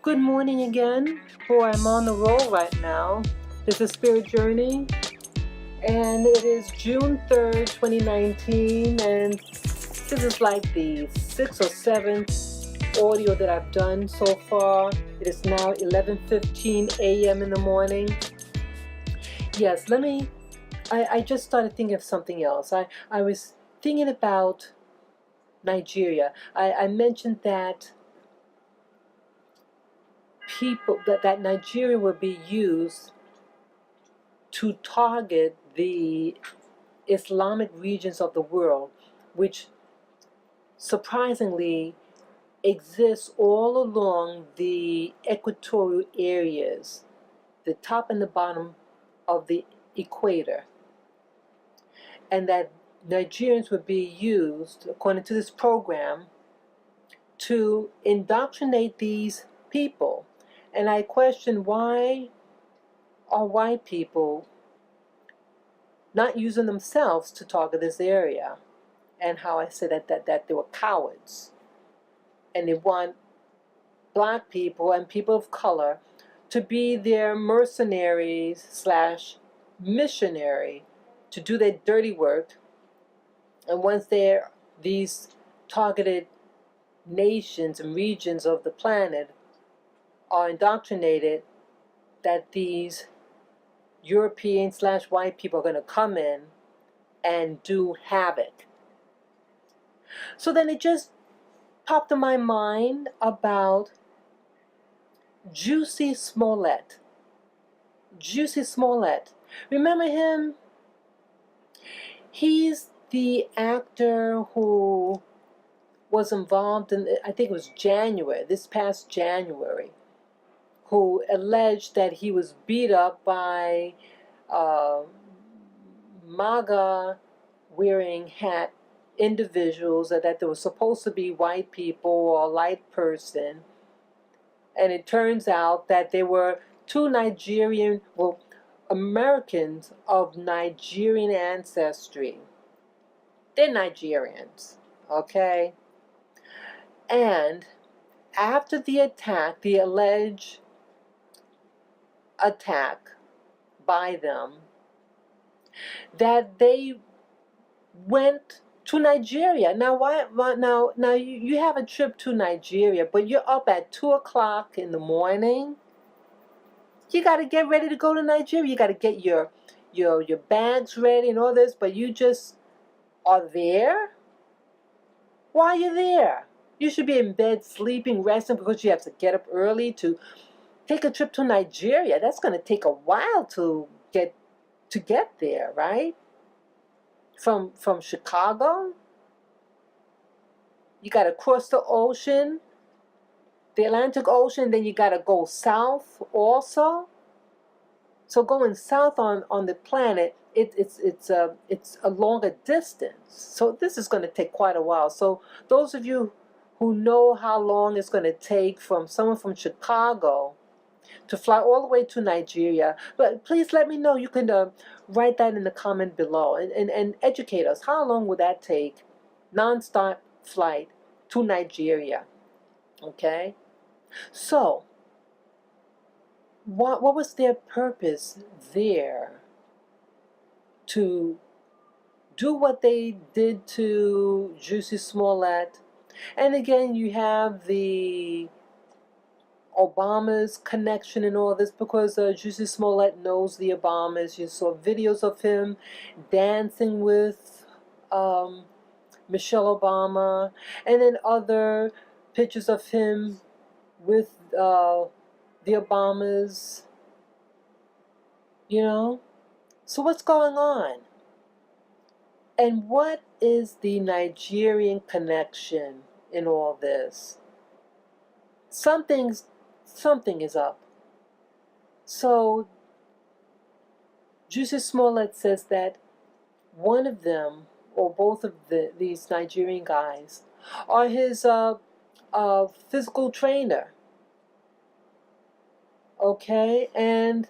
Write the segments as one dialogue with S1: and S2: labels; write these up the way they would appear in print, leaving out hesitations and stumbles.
S1: Good morning again. Boy, I'm on the roll right now. This is Spirit Journey, and it is June 3rd, 2019, and this is like the sixth or seventh audio that I've done so far. It is now 11:15 a.m. in the morning. Yes, I just started thinking of something else. I was thinking about Nigeria. I mentioned that that Nigeria would be used to target the Islamic regions of the world, which surprisingly exists all along the equatorial areas, the top and the bottom of the equator, and that Nigerians would be used, according to this program, to indoctrinate these people. And I question, why are white people not using themselves to target this area? And how I said that they were cowards, and they want black people and people of color to be their mercenaries slash missionary to do their dirty work. And once these targeted nations and regions of the planet are indoctrinated, that these European slash white people are going to come in and do havoc. So then it just popped in my mind about JUSSIE Smollette. JUSSIE Smollette. Remember him? He's the actor who was involved in, I think it was this past January, who alleged that he was beat up by MAGA wearing hat individuals, that there were supposed to be white people or a light person. And it turns out that they were two Americans of Nigerian ancestry. They're Nigerians, okay? And after the attack, the alleged attack by them, that they went to Nigeria. Now, now you have a trip to Nigeria, but you're up at 2 o'clock in the morning. You got to get ready to go to Nigeria. You got to get your bags ready and all this, but you just are there? Why are you there? You should be in bed sleeping, resting, because you have to get up early to take a trip to Nigeria. That's going to take a while to get there, right? From Chicago, you got to cross the ocean, the Atlantic Ocean, then you got to go south also. So going south on the planet, it's a longer distance. So this is going to take quite a while. So those of you who know how long it's going to take from someone from Chicago to fly all the way to Nigeria, but please let me know. You can write that in the comment below and educate us. How long would that take, non-stop flight to Nigeria? Okay, so what was their purpose there to do what they did to JUSSIE Smollette? And again, you have the Obama's connection and all this, because JUSSIE Smollette knows the Obamas. You saw videos of him dancing with Michelle Obama, and then other pictures of him with the Obamas, So what's going on? And what is the Nigerian connection in all this? Something is up. So JUSSIE Smollette says that one of them, or both of these Nigerian guys, are his physical trainer. Okay, and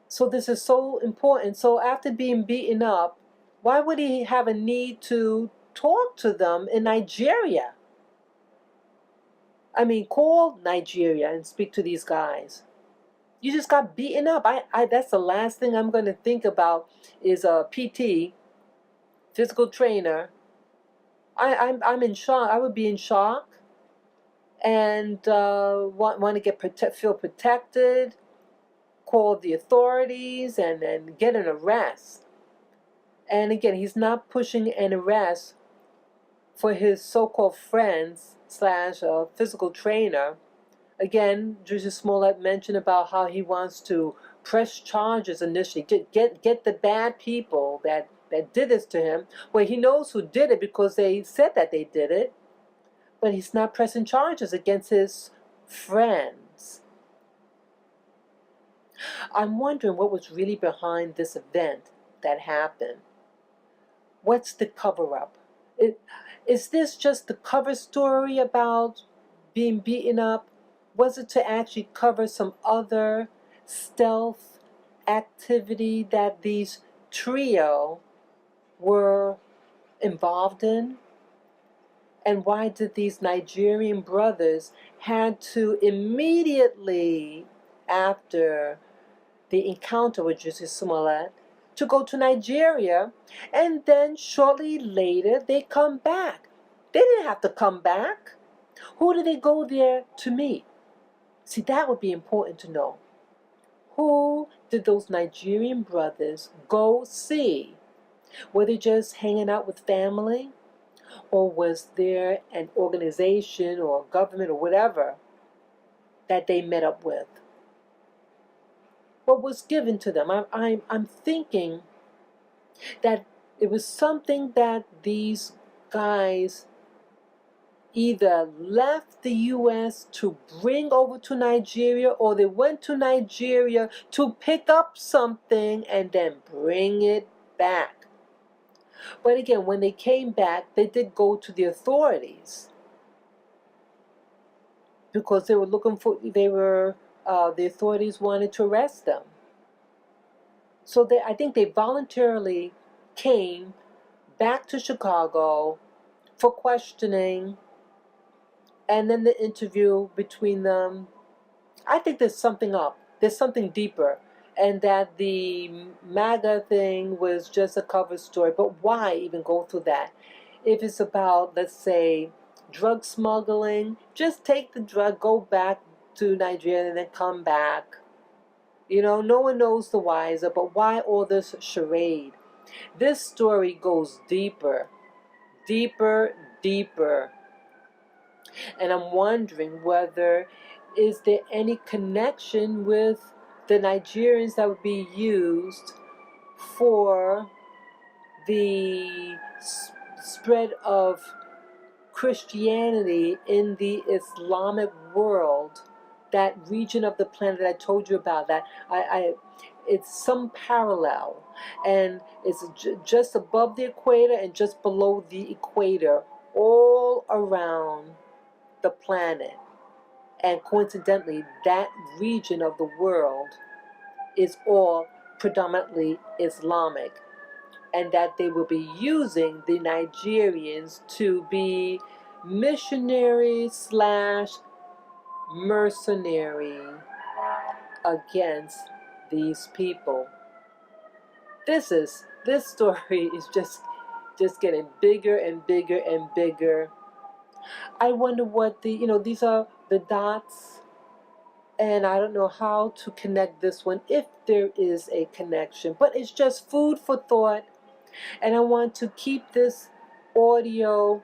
S1: so this is so important. So after being beaten up, why would he have a need to talk to them in Nigeria? I mean, call Nigeria and speak to these guys. You just got beaten up. That's the last thing I'm going to think about is a PT, physical trainer. I'm in shock. I would be in shock and want to feel protected, call the authorities, and get an arrest. And again, he's not pushing an arrest for his so-called friends slash physical trainer. Again, Jussie Smollett mentioned about how he wants to press charges initially, get the bad people that did this to him. Well, he knows who did it because they said that they did it, but he's not pressing charges against his friends. I'm wondering what was really behind this event that happened. What's the cover-up? Is this just the cover story about being beaten up? Was it to actually cover some other stealth activity that these trio were involved in? And why did these Nigerian brothers had to immediately after the encounter with Jussie Smollett to go to Nigeria, and then shortly later they come back? They didn't have to come back. Who did they go there to meet? See, that would be important to know. Who did those Nigerian brothers go see? Were they just hanging out with family? Or was there an organization or government or whatever that they met up with? What was given to them? I'm thinking that it was something that these guys either left the U.S. to bring over to Nigeria, or they went to Nigeria to pick up something and then bring it back. But again, when they came back, they did go to the authorities because they were the authorities wanted to arrest them. So I think they voluntarily came back to Chicago for questioning, and then the interview between them. I think there's something up. There's something deeper. And that the MAGA thing was just a cover story. But why even go through that? If it's about, let's say, drug smuggling, just take the drug, go back to Nigeria, and then come back. No one knows the wiser, but why all this charade? This story goes deeper, deeper, deeper. And I'm wondering whether is there any connection with the Nigerians that would be used for the spread of Christianity in the Islamic world, that region of the planet I told you about. That it's some parallel, and it's just above the equator and just below the equator, all around the planet. And coincidentally, that region of the world is all predominantly Islamic, and that they will be using the Nigerians to be missionaries slash mercenary against these people. This story is just getting bigger and bigger and bigger. I wonder what these are the dots, and I don't know how to connect this one, if there is a connection, but it's just food for thought. And I want to keep this audio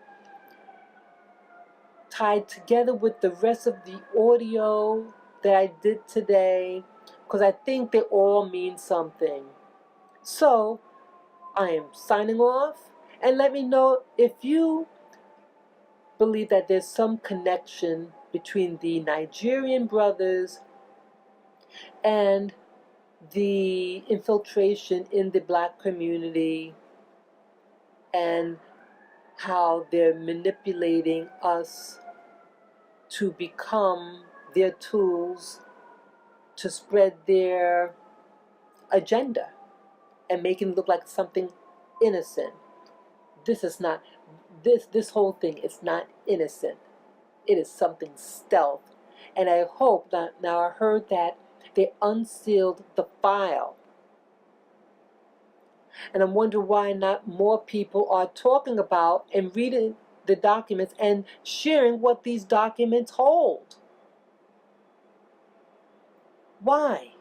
S1: tied together with the rest of the audio that I did today, because I think they all mean something. So I am signing off, and let me know if you believe that there's some connection between the Nigerian brothers and the infiltration in the black community, and how they're manipulating us to become their tools to spread their agenda and making it look like something innocent. This is not, this whole thing is not innocent. It is something stealth. And I hope that, now I heard that they unsealed the file. And I'm wondering why not more people are talking about and reading the documents and sharing what these documents hold. Why?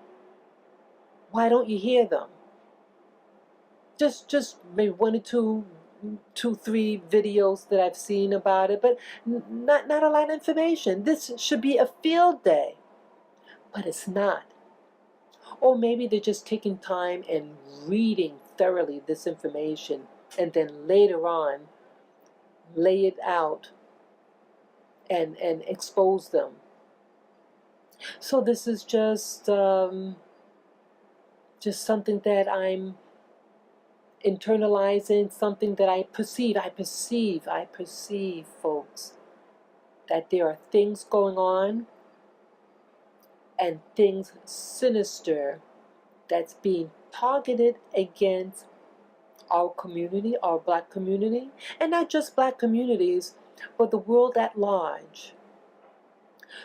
S1: Why don't you hear them? Just maybe one or two, 3 videos that I've seen about it, but not a lot of information. This should be a field day, but it's not. Or maybe they're just taking time and reading thoroughly this information and then later on lay it out and expose them. So this is just something that I'm internalizing, something that I perceive, folks, that there are things going on and things sinister that's being targeted against our community, our Black community, and not just Black communities, but the world at large.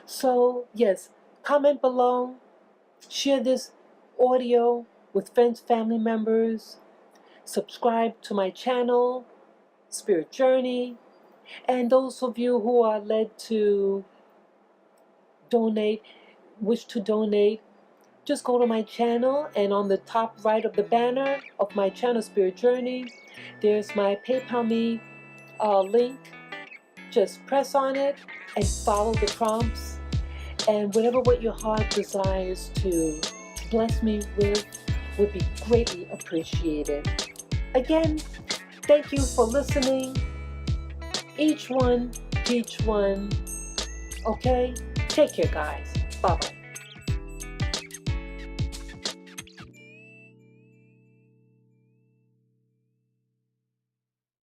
S1: So yes, comment below, share this audio with friends, family members, subscribe to my channel, Spirit Journey, and those of you who are led to donate, wish to donate, just go to my channel, and on the top right of the banner of my channel, Spirit Journey, there's my PayPal Me link. Just press on it and follow the prompts, and what your heart desires to bless me with would be greatly appreciated. Again, thank you for listening. Each one, teach one. Okay? Take care, guys. Bye-bye.